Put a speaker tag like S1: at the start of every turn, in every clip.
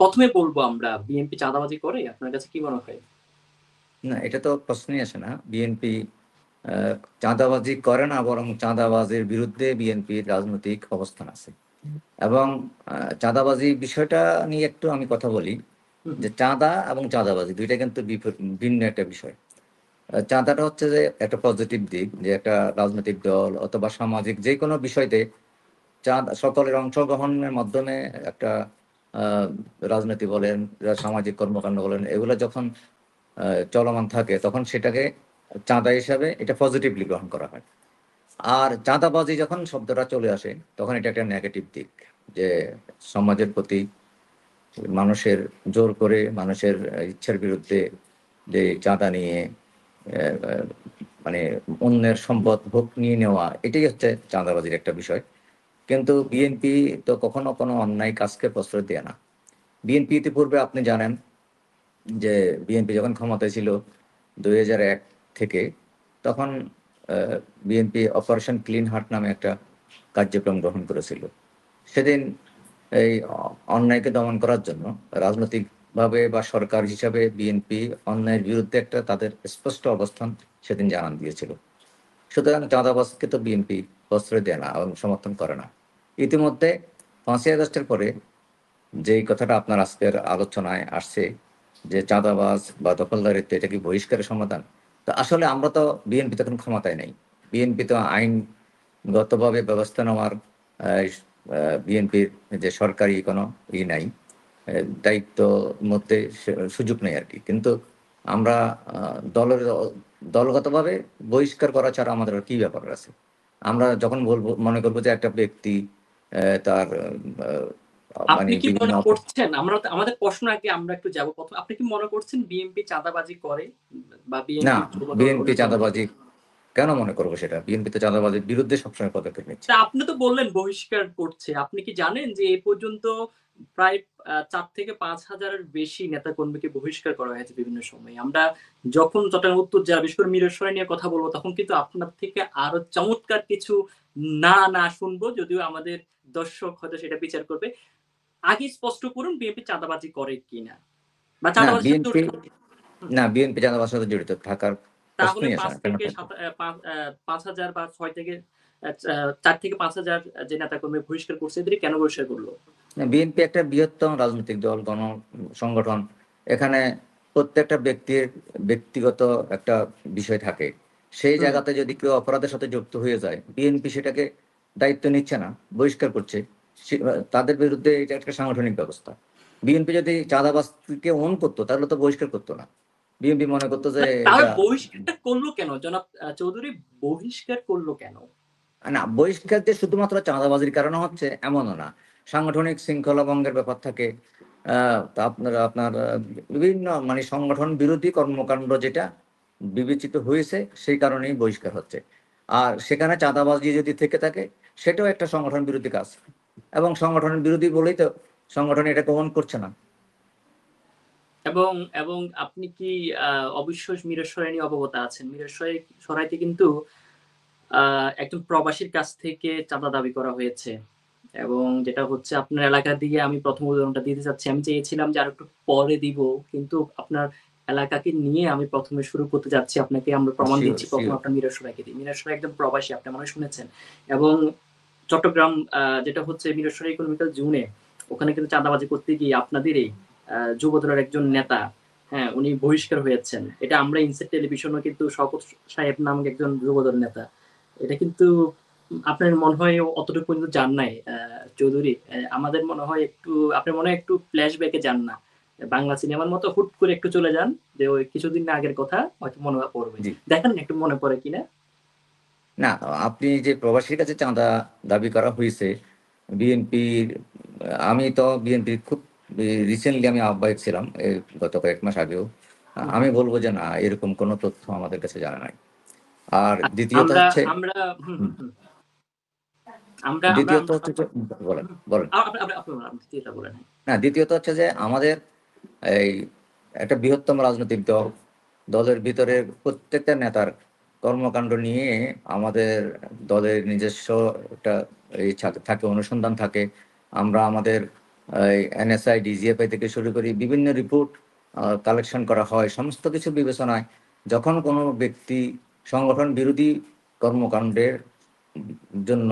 S1: প্রথমে বলবো আমরা বিএনপি চাঁদাবাজি করে? আপনার কাছে কি মনে হয়?
S2: না, এটা তো প্রশ্নই আসে না। বিএনপি চাঁদাবাজি করে না, বরং চাঁদাবাজির বিরুদ্ধে বিএনপির রাজনৈতিক অবস্থান আছে। এবং চাঁদাবাজি বিষয়টা নিয়ে একটু আমি কথা বলি
S1: হুম,
S2: যে
S1: হুম।
S2: চাঁদা এবং চাঁদাবাজি ২ টা কিন্তু ভিন্ন একটা বিষয়। চাঁদাটা হচ্ছে যে একটা পজিটিভ দিক, যে একটা রাজনৈতিক দল অথবা সামাজিক যেকোনো বিষয়তে সকলের অংশগ্রহণের মাধ্যমে একটা আ রাজনীতি বলেন, সামাজিক কর্মকাণ্ড বলেন, এগুলা যখন চলমান থাকে তখন সেটাকে চাঁদা হিসাবে এটা পজিটিভলি গ্রহণ করা হয়। আর চাঁদাবাজি যখন শব্দটা চলে আসে তখন এটা একটা নেগেটিভ দিক। যে সমাজের প্রতি মানুষের জোর করে মানুষের ইচ্ছার বিরুদ্ধে যে চাঁদা নিয়ে অ্যা অ্যা মানে অন্যের সম্পদ ভোগ নিয়ে নেওয়া, এটাই হচ্ছে চাঁদাবাজির একটা বিষয়। কিন্তু বিএনপি তো কখনো কোনো অন্যায় কাজকে প্রশ্রয় দেয় না। বিএনপি ইতিপূর্বে আপনি জানেন যে বিএনপি যখন ক্ষমতায় ছিল ২০০১ থেকে, তখন আ বিএনপি অপারেশন ক্লিন হার্ট নামে একটা কার্যক্রম গ্রহণ করেছিল। সেদিন এই অন্যায়কে দমন করার জন্য রাজনৈতিকভাবে বা সরকার হিসাবে বিএনপি অন্যায়ের বিরুদ্ধে একটা তাদের স্পষ্ট অবস্থান সেদিন জানান দিয়েছিল। সুতরাং চাঁদাবাজকে তো বিএনপি প্রশ্রয় দেয় না এবং সমর্থন করে না। ইতিমধ্যে ৫ই আগস্টের পরে যেই কথাটা আপনার আজকের আলোচনায় আসছে যে চাঁদাবাজ বা দখলদারিত্ব এটা কি বহিষ্কারের সমাধান? তো আসলে আমরা তো বিএনপি তখন ক্ষমতায় নাই। বিএনপি তো আইনগতভাবে ব্যবস্থা নেওয়ার আ বিএনপির যে সরকারি কোনো নাই। দায়িত্বর মধ্যে সুযোগ নেই আরকি। কিন্তু আমরা আ দলের দলগতভাবে বহিষ্কার করা ছাড়া আমাদের আর কি ব্যাপার আছে? আমরা যখন মনে করব যে একটা ব্যক্তি তার মানে
S1: আপনি কি
S2: বিভিন্ন
S1: মনে করছেন আমাদের প্রশ্ন আগে আমরা একটু যাবো ১ম আপনি কি মনে করছেন বিএনপি চাঁদাবাজি করে? বা
S2: না,
S1: বিএনপির যুবদল
S2: বিএনপি
S1: অন্যতম
S2: চাঁদাবাজি কেন মনে করব সেটা? বিএনপি তো চাঁদাবাজির বিরুদ্ধে সবসময় পদক্ষেপ নিচ্ছে।
S1: তা আপনি তো বললেন বহিষ্কার করছে। আপনি কি জানেন যে এ পর্যন্ত প্রায় ৪ থেকে ৫,০০০ এর বেশি নেতাকর্মীকে বহিষ্কার করা হয়েছে বিভিন্ন সময়ে। আমরা যখন চট্টগ্রাম উত্তর জেলা বিশেষ করে মিরসরাই নিয়ে কথা বলব তখন কিন্তু আপনার থেকে আরো চমৎকার কিছু না শুনবো। যদিও আমাদের দর্শক হয়তো সেটা বিচার করবে। আগে স্পষ্ট করুন বিএনপি চাঁদাবাজি করে কিনা? বা
S2: না
S1: চাঁদাবাজির সাথে
S2: বিএনপি
S1: জড়িত হুম,
S2: না বিএনপি চাঁদাবাজির সাথে জড়িত থাকার
S1: তাহলে
S2: প্রশ্নই আসে
S1: ৫
S2: না। কেন
S1: থেকে
S2: থাকবে?
S1: সাত অ্যা পাঁচ ৫,০০০ বা ৬ থেকে ৪ থেকে ৫,০০০ যে নেতাকর্মী বহিষ্কার করছে এদেরই কেন বহিষ্কার করল?
S2: না, বিএনপি একটা বৃহত্তম রাজনৈতিক দল, সংগঠন। এখানে প্রত্যেকটা ব্যক্তির ব্যক্তিগত একটা বিষয় থাকে। সেই
S1: হুম।
S2: জায়গাতে যদি কেউ অপরাধের সাথে যুক্ত হয়ে যায়, বিএনপি সেটাকে দায়িত্ব নিচ্ছে না, বহিষ্কার করছে। তাদের বিরুদ্ধে এটা একটা সাংগঠনিক ব্যবস্থা। বিএনপি যদি চাঁদাবাজকে করত তাহলে তো বহিষ্কার করত না। বিএনপি মনে করত যে
S1: তাহলে
S2: এটা
S1: বহিষ্কারটা করল কেন? জনাব চৌধুরী বহিষ্কার করল কেন?
S2: না, বহিষ্কার যে শুধুমাত্র চাঁদাবাজির কারণে হচ্ছে এমনও না। সাংগঠনিক শৃঙ্খলা ভঙ্গের ব্যাপার থাকে। আ তা আপনার বিভিন্ন মানে সংগঠন বিরোধী কর্মকাণ্ড যেটা বিবেচিত হয়েছে সেই কারণেই বহিষ্কার হচ্ছে। আর সেখানে চাঁদাবাজি যদি থেকে থাকে সেটাও একটা সংগঠন বিরোধী কাজ। এবং সংগঠনের বিরোধী বলেই তো সংগঠন এটা গ্রহণ করছে না।
S1: এবং এবং আপনি কি আ অবশ্যই মিরসরাই নিয়ে অবগত আছেন। সরাইতে কিন্তু আ একজন প্রবাসীর কাছ থেকে চাঁদা দাবি করা হয়েছে। এবং যেটা হচ্ছে আপনার এলাকা দিয়ে আমি ১ম উদাহরণটা দিতে চাচ্ছি। আমি চেয়েছিলাম যে আরেকটু পরে দিব। কিন্তু আপনার এলাকাকে নিয়ে আমি ১ম এ শুরু করতে যাচ্ছি। আপনাকে আমরা প্রমাণ
S2: সিওর,
S1: দিচ্ছি ১ম
S2: সিওর।
S1: আপনার মিরসরাইকে দিয়ে। মিরসরাই একজন প্রবাসী আপনি মনে হয় শুনেছেন। এবং চট্টগ্রাম যেটা হচ্ছে মিরসরাই ইকোনমিক্যাল জোনে ওখানে কিন্তু চাঁদাবাজি করতে গিয়ে আপনাদেরই যুবদলের একজন নেতা, হ্যাঁ? উনি বহিষ্কার হয়েছেন। এটা আমরা ইনসাইড টেলিভিশনেও কিন্তু শওকত সাহেব নামক একজন যুবদল নেতা। এটা কিন্তু আপনার মনে হয় অতটুকু পর্যন্ত যান নাই চৌধুরী। আমাদের মনে হয় একটু আপনি মনে হয় একটু ফ্ল্যাশব্যাক এ যান না। বাংলা সিনেমার মতো হুট করে একটু চলে যান। যে ওই কিছুদিন আগের কথা হয়তো মনে পড়বে।
S2: জি।
S1: দেখেন না একটু মনে পড়ে কিনা?
S2: না, আপনি যে প্রবাসীর কাছে চাঁদা দাবি করা হইছে, বিএনপির আমি তো বিএনপির খুব রিসেন্টলি আমি আহ্বায়ক ছিলাম গত কয়েক মাস আগেও।
S1: হুম,
S2: আমি
S1: হুম।
S2: বলব যে না, এরকম কোনো তথ্য আমাদের কাছে জানা নাই। আর
S1: আ
S2: দ্বিতীয়ত
S1: আমরা
S2: হচ্ছে
S1: আমরা হুম,
S2: হুম,
S1: হুম, হুম। আমরা আমরা
S2: দ্বিতীয়ত
S1: আমরা
S2: হচ্ছে যে বলেন,
S1: হুম।
S2: বলেন।
S1: আপনি বলেন, আপনি যেটা বলেন।
S2: না, দ্বিতীয়ত হচ্ছে যে আমাদের এই একটা বৃহত্তম রাজনৈতিক দল, দলের ভিতরের প্রত্যেকটা নেতার কর্মকাণ্ড নিয়ে আমাদের দলের নিজস্ব একটা থাকে, অনুসন্ধান থাকে। আমরা আমাদের এনএসআই ডিজিএফআই থেকে শুরু করে বিভিন্ন রিপোর্ট কালেকশন করা হয়, সমস্ত কিছু বিবেচনায় যখন কোনো ব্যক্তি সংগঠন বিরোধী কর্মকাণ্ডের জন্য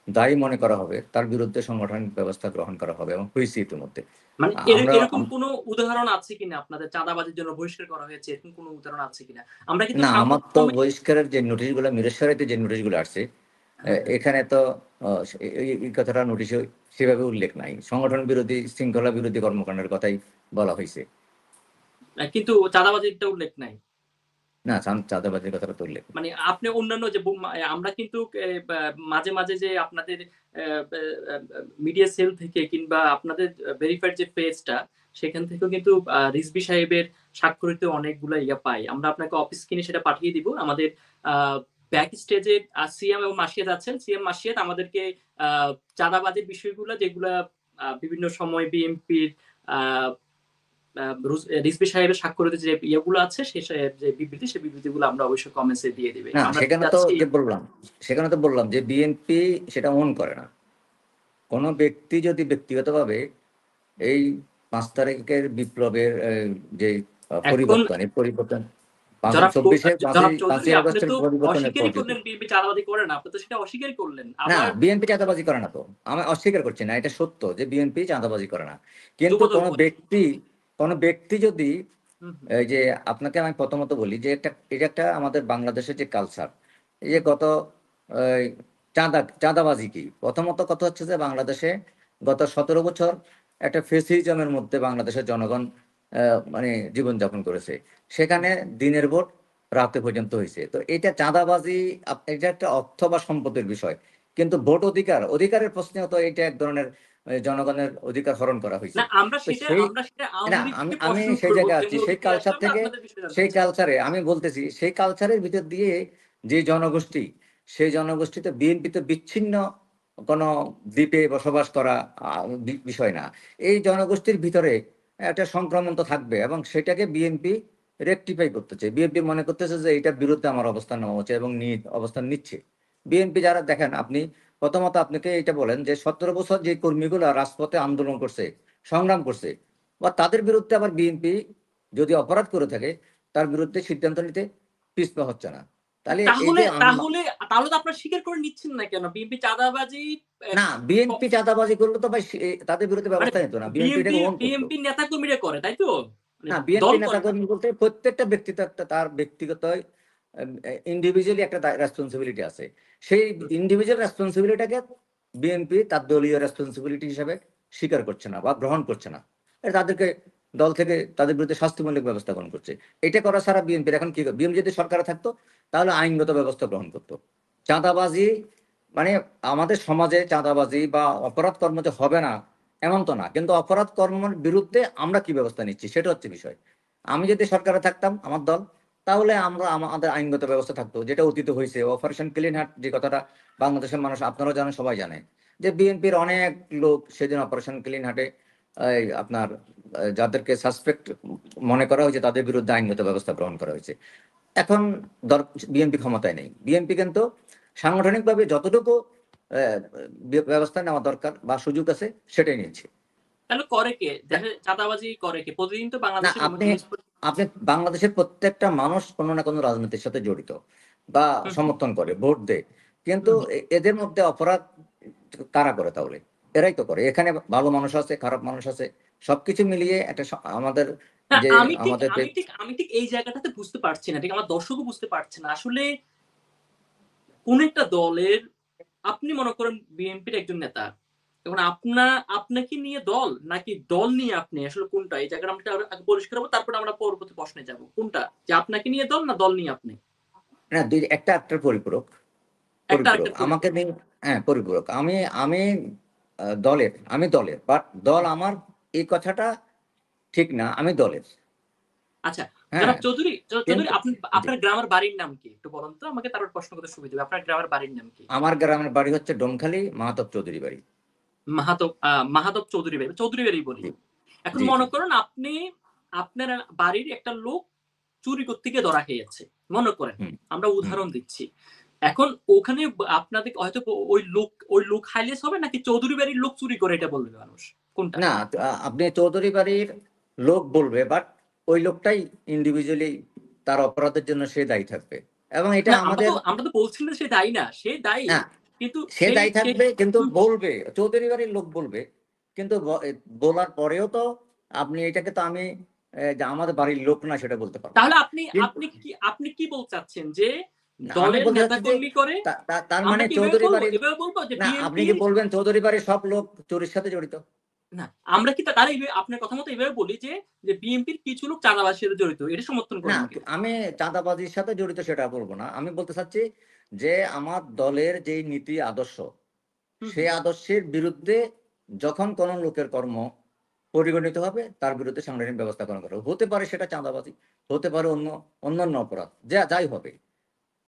S2: দায়ী মনে করা হবে তার বিরুদ্ধে সাংগঠনিক ব্যবস্থা গ্রহণ করা হবে এবং হয়েছে ইতিমধ্যে।
S1: মানে
S2: আমরা
S1: এরকম কোনো উদাহরণ আছে কিনা আপনাদের চাঁদাবাজির জন্য বহিষ্কার করা হয়েছে, এরকম কোনো উদাহরণ আছে কিনা? আমরা কিন্তু
S2: না, আমার তো বহিষ্কারের যে নোটিশগুলো মিরেশ্বরাইতে যে নোটিশগুলো আসছে এখানে তো এই কথাটা নোটিশে সেভাবে উল্লেখ নাই। সংগঠন বিরোধী শৃঙ্খলা বিরোধী কর্মকাণ্ডের কথাই বলা হয়েছে,
S1: কিন্তু চাঁদাবাজিটা উল্লেখ নাই।
S2: না চাঁদাবাজির কথাটা তো উল্লেখ।
S1: মানে আপনি অন্যান্য যে আমরা কিন্তু মাঝে মাঝে যে আপনাদের মিডিয়া সেল থেকে কিংবা আপনাদের ভেরিফাইড যে পেজটা সেখান থেকেও কিন্তু রিজভী সাহেবের স্বাক্ষরিত অনেকগুলো ইয়া পাই। আমরা আপনাকে অফিস কিনে সেটা পাঠিয়ে দিব। আমাদের ব্যাক স্টেজে সিএম এবং মাসিয়াত আছেন। সিএম মাসিয়াত আমাদেরকে চাঁদাবাজির বিষয়গুলো যেগুলা বিভিন্ন সময় বিএনপির রিজভী সাহেবের স্বাক্ষরিত যে ইয়েগুলো আছে যে বিবৃতি সেই বিবৃতিগুলো আমরা অবশ্যই কমেন্টসে দিয়ে দিবে।
S2: না, সেখানে তো বললাম যে বিএনপি সেটা মন করে না। কোনো ব্যক্তি যদি ব্যক্তিগতভাবে এই 5 তারিখের বিপ্লবের যে পরিবর্তন এই পরিবর্তন 5 আগস্টের পরিবর্তনের পর
S1: বিএনপি চাঁদাবাজি করে না, আপনি তো সেটা অস্বীকার করলেন।
S2: না, বিএনপি চাঁদাবাজি করে না, তো আমি অস্বীকার করছি না, এটা সত্য যে বিএনপি চাঁদাবাজি করে না। কিন্তু কোনো ব্যক্তি যদি এই যে আপনাকে আমি প্রথমত বলি যে এটা একটা আমাদের বাংলাদেশের যে কালচার, এই যে গত চাঁদাবাজি কি, প্রথমত কথা হচ্ছে যে বাংলাদেশে গত 17 বছর একটা ফেসিজমের মধ্যে বাংলাদেশের জনগণ মানে জীবনযাপন করেছে, সেখানে দিনের ভোট রাতে পর্যন্ত হয়েছে। তো এটা চাঁদাবাজি, এটা একটা অর্থ বা সম্পদের বিষয়, কিন্তু ভোট অধিকারের প্রশ্নে তো এটা এক ধরনের জনগণের অধিকার হরণ করা হয়েছে। আমি সেই জায়গায় আছি, সেই কালচার থেকে, সেই কালচারে আমি বলতেছি, সেই কালচারের ভিতর দিয়ে যে জনগোষ্ঠী, সেই জনগোষ্ঠীতে বিএনপিতে বিচ্ছিন্ন কোনো দ্বীপে বসবাস করা বিষয় না। এই জনগোষ্ঠীর ভিতরে একটা সংক্রমণ তো থাকবে এবং সেটাকে বিএনপি রেকটিফাই করতেছে। বিএনপি মনে করতেছে যে এটার বিরুদ্ধে আমার অবস্থান নেওয়া হচ্ছে এবং অবস্থান নিচ্ছে। বিএনপি যারা দেখেন, আপনি প্রথমত আপনাকে এটা বলেন যে 17 বছর যে কর্মীগুলো রাজপথে আন্দোলন করছে, সংগ্রাম করছে, বা তাদের বিরুদ্ধে আবার বিএনপি যদি অপরাধ করে থাকে তার বিরুদ্ধে সিদ্ধান্ত নিতে পিছপা হচ্ছে না। তাহলে
S1: তো আপনারা স্বীকার করে নিচ্ছেন না কেন? বিএনপি চাঁদাবাজি,
S2: না, বিএনপি চাঁদাবাজি করলে তো ভাই তাদের বিরুদ্ধে ব্যবস্থা নিত না,
S1: বিএনপি নেতা কর্মীরা করে, তাই তো?
S2: না, বিএনপি নেতা কর্মী বলতে প্রত্যেকটা ব্যক্তি তার ব্যক্তিগত ইন্ডিভিজুয়ালি একটা রেসপন্সিবিলিটি আছে। সেই ইন্ডিভিজুয়াল রেসপন্সিবিলিটিটাকে বিএনপি তার দলীয় রেসপন্সিবিলিটি হিসেবে স্বীকার করছে না বা গ্রহণ করছে না। তাদেরকে দল থেকে তাদের বিরুদ্ধে শাস্তিমূলক ব্যবস্থা গ্রহণ করছে। এটা করা ছাড়া বিএনপির এখন কি, বিএনপি যদি সরকারে থাকতো তাহলে আইনগত ব্যবস্থা গ্রহণ করতো। চাঁদাবাজি মানে আমাদের সমাজে চাঁদাবাজি বা অপরাধ কর্ম যে হবে না এমন তো না, কিন্তু অপরাধ কর্মের বিরুদ্ধে আমরা কি ব্যবস্থা নিচ্ছি সেটা হচ্ছে বিষয়। আমি যদি সরকারে থাকতাম, আমার দল, তাহলে আমাদের আইনগত ব্যবস্থা থাকতো, যেটা অতীতে হয়েছে। অপারেশন ক্লিন হার্ট যে কথাটা বাংলাদেশের মানুষ, আপনারাও জানেন, সবাই জানে যে বিএনপির অনেক লোক সেদিন অপারেশন ক্লিন হার্টে আপনার যাদেরকে সাসপেক্ট মনে করা হয়েছে তাদের বিরুদ্ধে আইনগত ব্যবস্থা গ্রহণ করা হয়েছে। এখন বিএনপি ক্ষমতায় নেই, বিএনপি কিন্তু সাংগঠনিকভাবে যতটুকু ব্যবস্থা নেওয়া দরকার বা সুযোগ আছে সেটাই নিচ্ছে।
S1: তাহলে করে কে? চাঁদাবাজি করে কে? প্রতিদিন তো বাংলাদেশে
S2: আপনি বাংলাদেশের প্রত্যেকটা মানুষ কোনো না কোনো রাজনীতির সাথে জড়িত বা সমর্থন করে, ভোট দেয়, কিন্তু এদের মধ্যে অপরাধ কারা করে? তাহলে এরাই তো করে। এখানে ভালো মানুষ আছে, খারাপ মানুষ আছে, সবকিছু মিলিয়ে একটা আমাদের যে
S1: আমি ঠিক এই জায়গাটাতে বুঝতে পারছি না, ঠিক আমার দর্শকও বুঝতে পারছে না আসলে কোন একটা দলের, আপনি মনে করেন বিএনপির একজন নেতা, এখন আপনাকে নিয়ে দল নাকি দল নিয়ে আপনি, আসলে কোনটা? এই জায়গাটা আমরা আগে পরিষ্কার হবো, তারপরে আমরা পরবর্তী প্রশ্নে যাব। কোনটা, যে আপনাকে নিয়ে দল না দল নিয়ে আপনি?
S2: না, একটা পরিপূরক। আমাকে নিয়ে, হ্যাঁ, পরিপূরক। আমি দলের বাট দল আমার, এই কথাটা ঠিক না, আমি দলের।
S1: আচ্ছা, জনাব চৌধুরী, আপনার গ্রামের বাড়ির নাম কি একটু বলুন তো আমাকে, তারপর প্রশ্ন করতে সুবিধা হবে। আপনার গ্রামের বাড়ির নাম কি?
S2: আমার গ্রামের বাড়ি হচ্ছে ডোমখালি, মাহাতব চৌধুরী বাড়ি।
S1: মাহাতব চৌধুরী বাড়ি, চৌধুরী বাড়ি বলি। এখন মনে করেন আপনার বাড়ির একটা লোক চুরি করতে গিয়ে ধরা খেয়ে যাচ্ছে, মনে করেন, আমরা উদাহরণ দিচ্ছি। এখন ওখানে আপনাদের হয়তো ওই লোক হাইলেস হবে নাকি চৌধুরী বাড়ির লোক চুরি করে, এটা বলবে মানুষ? কোনটা?
S2: না, আপনি চৌধুরী বাড়ির লোক বলবে, বাট ওই লোকটাই ইন্ডিভিজুয়ালি তার অপরাধের জন্য সে দায়ী থাকবে, এবং এটা
S1: না,
S2: আমাদের
S1: আমরা তো বলছি না সে দায়ী না, সে দায়ী,
S2: না,
S1: কিন্তু
S2: সে
S1: সেই
S2: দায়ী
S1: সেই
S2: থাকবে, কিন্তু
S1: হুম,
S2: বলবে চৌধুরী বাড়ির লোক বলবে, কিন্তু বলার পরেও তো আপনি এটাকে তো আমি যে আমাদের বাড়ির লোক না সেটা বলতে পারবো না।
S1: তাহলে আপনি
S2: কিন্তু
S1: আপনি কি বলতে চাচ্ছেন যে
S2: আমি
S1: দলের
S2: বলতে চাচ্ছি যে
S1: নেতাকর্মী করে
S2: তার
S1: আমরা
S2: মানে
S1: কি
S2: চৌধুরী বাড়ির,
S1: এভাবে বলবো যে
S2: না আপনি কি
S1: বিএনপির
S2: বলবেন চৌধুরী বাড়ির সব লোক চোরের সাথে জড়িত?
S1: না, আমরা কি তাহলে আপনার কথা মতো এভাবে বলি যে বিএনপির কিছু লোক চাঁদাবাজির সাথে জড়িত। এটা সমর্থন
S2: না,
S1: করেন নাকি?
S2: আমি চাঁদাবাজির সাথে জড়িত সেটা বলবো না। আমি বলতে চাচ্ছি যে আমার দলের যেই নীতি আদর্শ,
S1: হুম,
S2: সেই
S1: হুম।
S2: আদর্শের বিরুদ্ধে যখন কোন লোকের কর্ম পরিগণিত হবে তার বিরুদ্ধে সাংগঠনিক ব্যবস্থা গ্রহণ করা হবে। হতে পারে সেটা চাঁদাবাজি, হতে পারে অন্যান্য অপরাধ, যাই হবে।